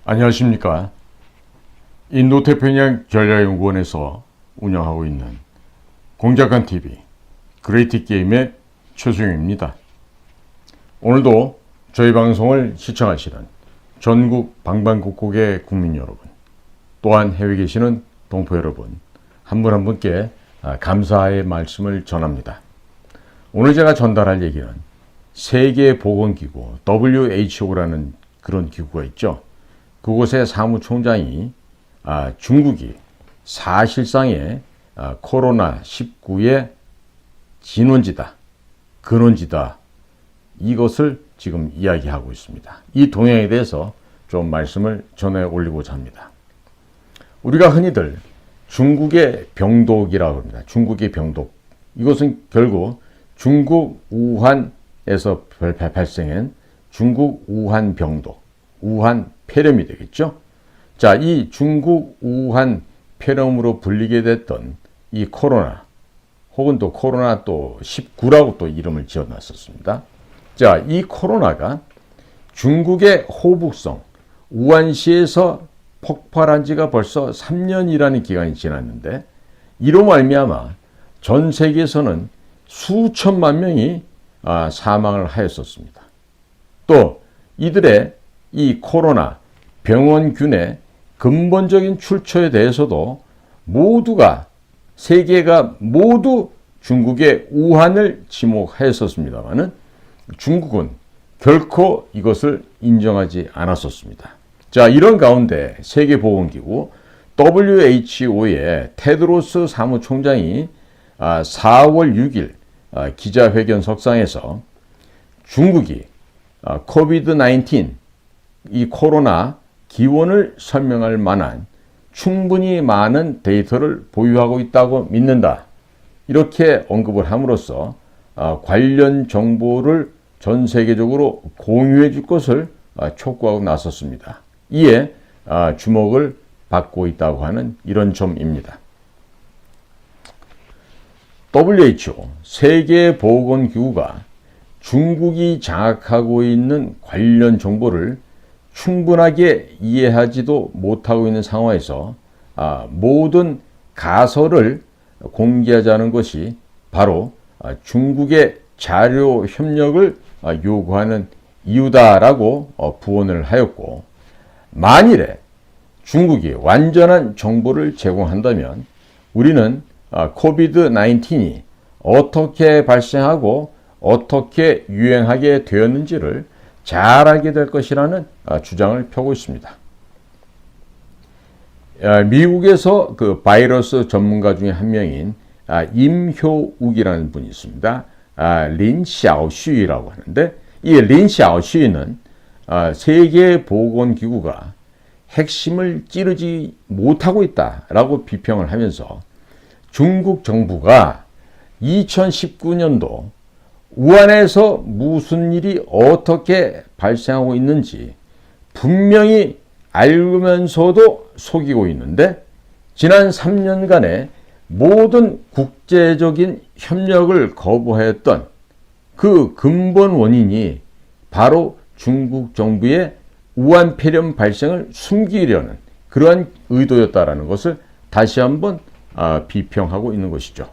안녕하십니까. 인도태평양 전략연구원에서 운영하고 있는 공작관TV 그레이트게임의 최수영입니다. 오늘도 저희 방송을 시청하시는 전국 방방곡곡의 국민 여러분, 또한 해외에 계시는 동포 여러분, 한 분 한 분께 감사의 말씀을 전합니다. 오늘 제가 전달할 얘기는 세계보건기구 WHO라는 그런 기구가 있죠. 그곳의 사무총장이 중국이 사실상의 코로나19의 진원지다, 근원지다, 이것을 지금 이야기하고 있습니다. 이 동향에 대해서 좀 말씀을 전해 올리고자 합니다. 우리가 흔히들 중국의 병독이라고 합니다. 중국의 병독. 이것은 결국 중국 우한에서 발생한 중국 우한 병독, 우한 폐렴이 되겠죠. 자, 이 중국 우한 폐렴으로 불리게 됐던 이 코로나, 혹은 또 코로나 또 19라고 또 이름을 지어놨었습니다. 자, 이 코로나가 중국의 호북성 우한시에서 폭발한 지가 벌써 3년이라는 기간이 지났는데, 이로 말미암아 전 세계에서는 수천만 명이 사망을 하였었습니다. 또 이들의 이 코로나 병원균의 근본적인 출처에 대해서도 모두가, 세계가 모두 중국의 우한을 지목하였었습니다마는 중국은 결코 이것을 인정하지 않았었습니다. 자, 이런 가운데 세계보건기구 WHO의 테드로스 사무총장이 4월 6일 기자회견석상에서 중국이 코비드-19, 이 코로나 기원을 설명할 만한 충분히 많은 데이터를 보유하고 있다고 믿는다, 이렇게 언급을 함으로써 관련 정보를 전 세계적으로 공유해 줄 것을 촉구하고 나섰습니다. 이에 주목을 받고 있다고 하는 이런 점입니다. WHO 세계보건기구가 중국이 장악하고 있는 관련 정보를 충분하게 이해하지도 못하고 있는 상황에서 모든 가설을 공개하자는 것이 바로 중국의 자료 협력을 요구하는 이유다라고 부언을 하였고, 만일에 중국이 완전한 정보를 제공한다면 우리는 코비드-19이 어떻게 발생하고 어떻게 유행하게 되었는지를 잘 알게 될 것이라는 주장을 펴고 있습니다. 미국에서 그 바이러스 전문가 중에 한 명인 임효욱이라는 분이 있습니다. 린샤오슈이라고 하는데, 이 린샤오슈이는 세계보건기구가 핵심을 찌르지 못하고 있다라고 비평을 하면서 중국 정부가 2019년도 우한에서 무슨 일이 어떻게 발생하고 있는지 분명히 알면서도 속이고 있는데, 지난 3년간의 모든 국제적인 협력을 거부했던 그 근본 원인이 바로 중국 정부의 우한 폐렴 발생을 숨기려는 그러한 의도였다라는 것을 다시 한번 비평하고 있는 것이죠.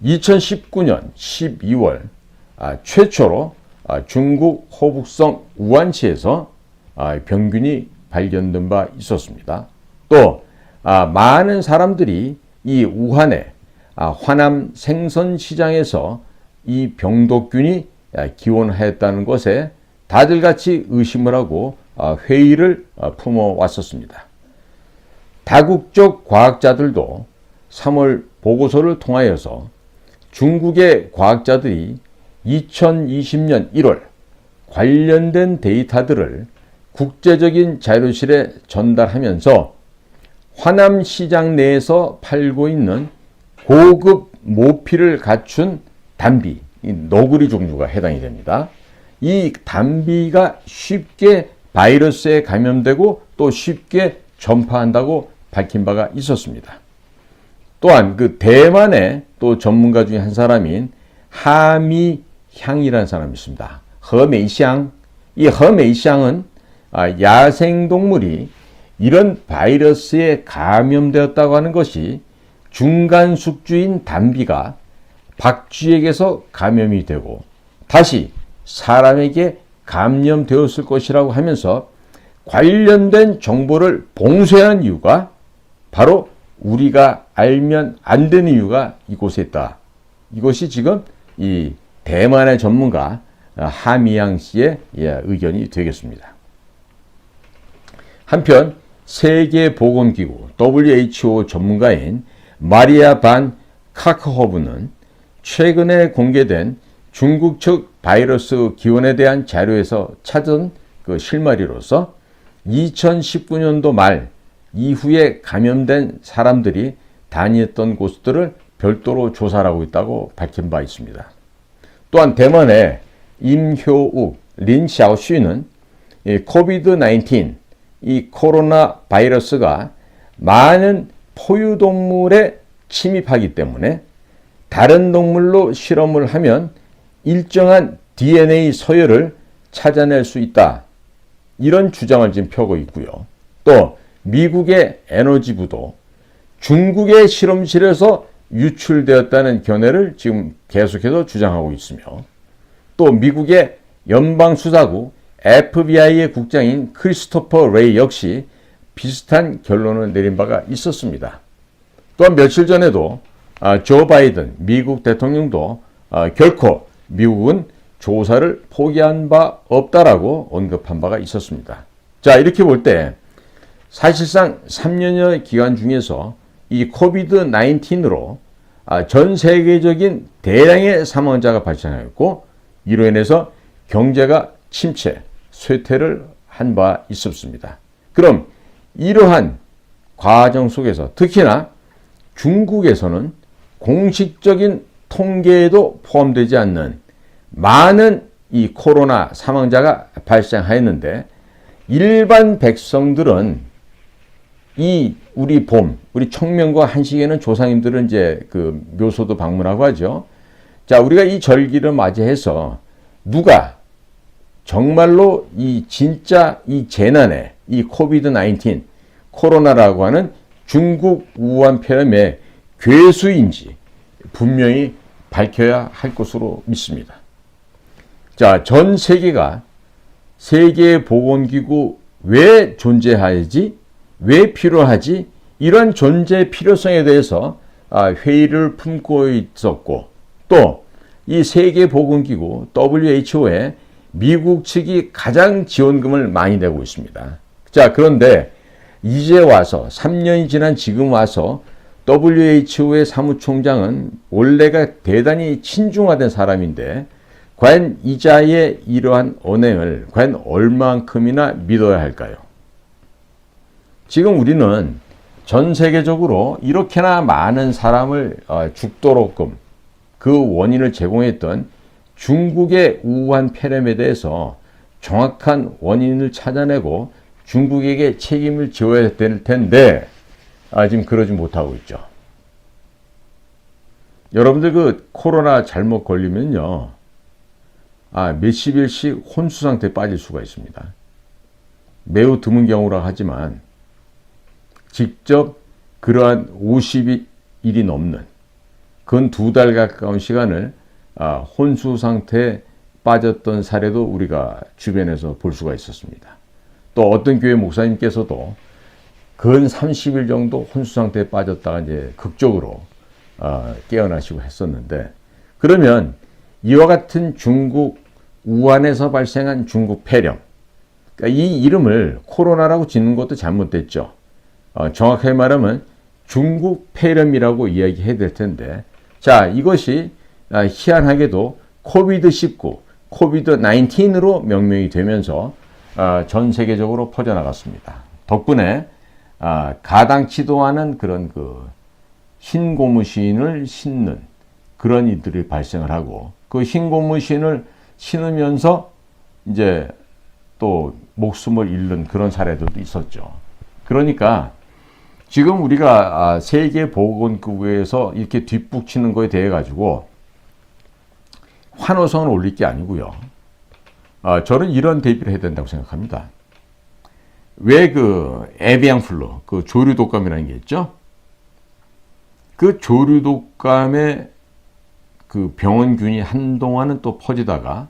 2019년 12월 최초로 중국 호북성 우한시에서 병균이 발견된 바 있었습니다. 또 많은 사람들이 이 우한의 화남 생선시장에서 이 병독균이 기원하였다는 것에 다들 같이 의심을 하고 회의를 품어왔었습니다. 다국적 과학자들도 3월 보고서를 통하여서 중국의 과학자들이 2020년 1월 관련된 데이터들을 국제적인 자료실에 전달하면서 화남 시장 내에서 팔고 있는 고급 모피를 갖춘 단비, 너구리 종류가 해당이 됩니다. 이 단비가 쉽게 바이러스에 감염되고 또 쉽게 전파한다고 밝힌 바가 있었습니다. 또한 그 대만의 또 전문가 중에 한 사람인 하미향이라는 사람이 있습니다. 허메이샹. 이 허메이샹은 야생동물이 이런 바이러스에 감염되었다고 하는 것이 중간 숙주인 담비가 박쥐에게서 감염이 되고 다시 사람에게 감염되었을 것이라고 하면서 관련된 정보를 봉쇄한 이유가 바로 우리가 알면 안 되는 이유가 이곳에 있다. 이것이 지금 이 대만의 전문가 하미양 씨의 의견이 되겠습니다. 한편 세계보건기구 WHO 전문가인 마리아 반 카크호브는 최근에 공개된 중국 측 바이러스 기원에 대한 자료에서 찾은 그 실마리로서 2019년도 말 이후에 감염된 사람들이 다녔던 곳들을 별도로 조사를 하고 있다고 밝힌 바 있습니다. 또한 대만의 임효욱, 린샤오슈는 코비드-19, 이 코로나 바이러스가 많은 포유동물에 침입하기 때문에 다른 동물로 실험을 하면 일정한 DNA 서열을 찾아낼 수 있다. 이런 주장을 지금 펴고 있고요. 또 미국의 에너지부도 중국의 실험실에서 유출되었다는 견해를 지금 계속해서 주장하고 있으며 또 미국의 연방수사국 FBI의 국장인 크리스토퍼 레이 역시 비슷한 결론을 내린 바가 있었습니다. 또한 며칠 전에도 조 바이든 미국 대통령도 결코 미국은 조사를 포기한 바 없다라고 언급한 바가 있었습니다. 자, 이렇게 볼 때 사실상 3년여 기간 중에서 이 코비드-19으로 전 세계적인 대량의 사망자가 발생하였고 이로 인해서 경제가 침체, 쇠퇴를 한 바 있었습니다. 그럼 이러한 과정 속에서 특히나 중국에서는 공식적인 통계에도 포함되지 않는 많은 이 코로나 사망자가 발생하였는데 일반 백성들은 이 우리 봄, 우리 청명과 한식에는 조상님들은 이제 그 묘소도 방문하고 하죠. 자, 우리가 이 절기를 맞이해서 누가 정말로 이 진짜 이 재난에 이 코비드-19 코로나라고 하는 중국 우한 폐렴의 괴수인지 분명히 밝혀야 할 것으로 믿습니다. 자, 전 세계가 세계보건기구 왜 존재하지? 왜 필요하지? 이런 존재 필요성에 대해서 회의를 품고 있었고 또 이 세계보건기구 WHO에 미국 측이 가장 지원금을 많이 내고 있습니다. 자, 그런데 이제 와서 3년이 지난 지금 와서 WHO의 사무총장은 원래가 대단히 친중화된 사람인데 과연 이자의 이러한 언행을 과연 얼만큼이나 믿어야 할까요? 지금 우리는 전 세계적으로 이렇게나 많은 사람을 죽도록끔 그 원인을 제공했던 중국의 우한 폐렴에 대해서 정확한 원인을 찾아내고 중국에게 책임을 지어야 될 텐데 지금 그러지 못하고 있죠. 여러분들 그 코로나 잘못 걸리면요. 몇십일씩 혼수 상태에 빠질 수가 있습니다. 매우 드문 경우라 하지만 직접 그러한 50일이 넘는 근 2달 가까운 시간을 혼수 상태에 빠졌던 사례도 우리가 주변에서 볼 수가 있었습니다. 또 어떤 교회 목사님께서도 근 30일 정도 혼수 상태에 빠졌다가 이제 극적으로 깨어나시고 했었는데 그러면 이와 같은 중국 우한에서 발생한 중국 폐렴 그러니까 이 이름을 코로나라고 짓는 것도 잘못됐죠. 정확하게 말하면 중국 폐렴이라고 이야기해야 될 텐데 자 이것이 희한하게도 코비드-19, 코비드-19으로 명명이 되면서 전 세계적으로 퍼져나갔습니다. 덕분에 가당치도 않은 그런 그 흰 고무신을 신는 그런 이들이 발생을 하고 그 흰 고무신을 신으면서 이제 또 목숨을 잃는 그런 사례들도 있었죠. 그러니까 지금 우리가 세계보건기구에서 이렇게 뒷북치는 거에 대해 가지고 환호성을 올릴 게 아니고요. 저는 이런 대비를 해야 된다고 생각합니다. 왜 그 에비앙 플루, 그 조류 독감이라는 게 있죠? 그 조류 독감의 그 병원균이 한동안은 또 퍼지다가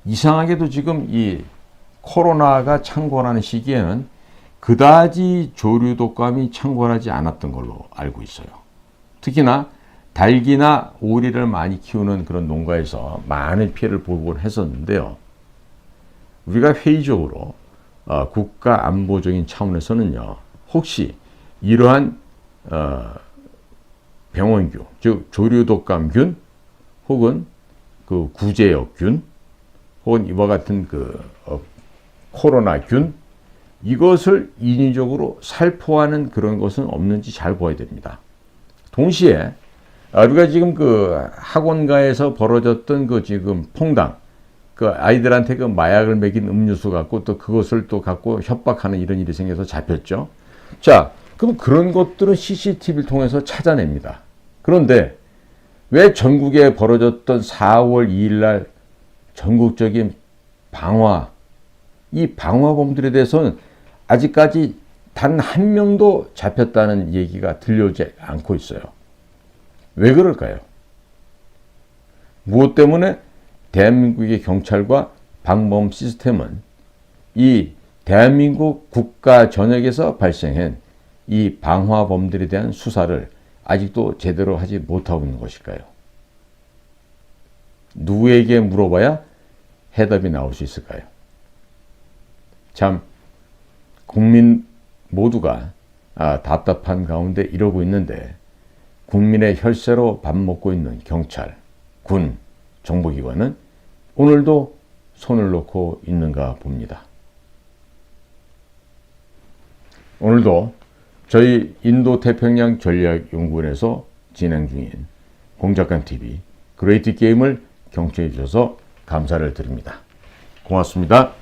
이상하게도 지금 이 코로나가 창궐하는 시기에는 그다지 조류 독감이 창궐하지 않았던 걸로 알고 있어요. 특히나 닭이나 오리를 많이 키우는 그런 농가에서 많은 피해를 보곤 했었는데요. 우리가 회의적으로 국가 안보적인 차원에서는요, 혹시 이러한 병원균, 즉 조류독감균, 혹은 그 구제역균, 혹은 이와 같은 그 코로나균, 이것을 인위적으로 살포하는 그런 것은 없는지 잘 봐야 됩니다. 동시에 우리가 지금 그 학원가에서 벌어졌던 그 지금 퐁당, 그 아이들한테 그 마약을 먹인 음료수 갖고 또 그것을 또 갖고 협박하는 이런 일이 생겨서 잡혔죠. 자, 그럼 그런 것들은 CCTV를 통해서 찾아냅니다. 그런데 왜 전국에 벌어졌던 4월 2일 날 전국적인 이 방화범들에 대해서는 아직까지 단 한 명도 잡혔다는 얘기가 들려오지 않고 있어요. 왜 그럴까요? 무엇 때문에 대한민국의 경찰과 방범 시스템은 이 대한민국 국가 전역에서 발생한 이 방화범들에 대한 수사를 아직도 제대로 하지 못하고 있는 것일까요? 누구에게 물어봐야 해답이 나올 수 있을까요? 참 국민 모두가 답답한 가운데 이러고 있는데 국민의 혈세로 밥 먹고 있는 경찰, 군, 정보기관은 오늘도 손을 놓고 있는가 봅니다. 오늘도 저희 인도태평양 전략연구원에서 진행 중인 공작관TV 그레이트 게임을 경청해 주셔서 감사를 드립니다. 고맙습니다.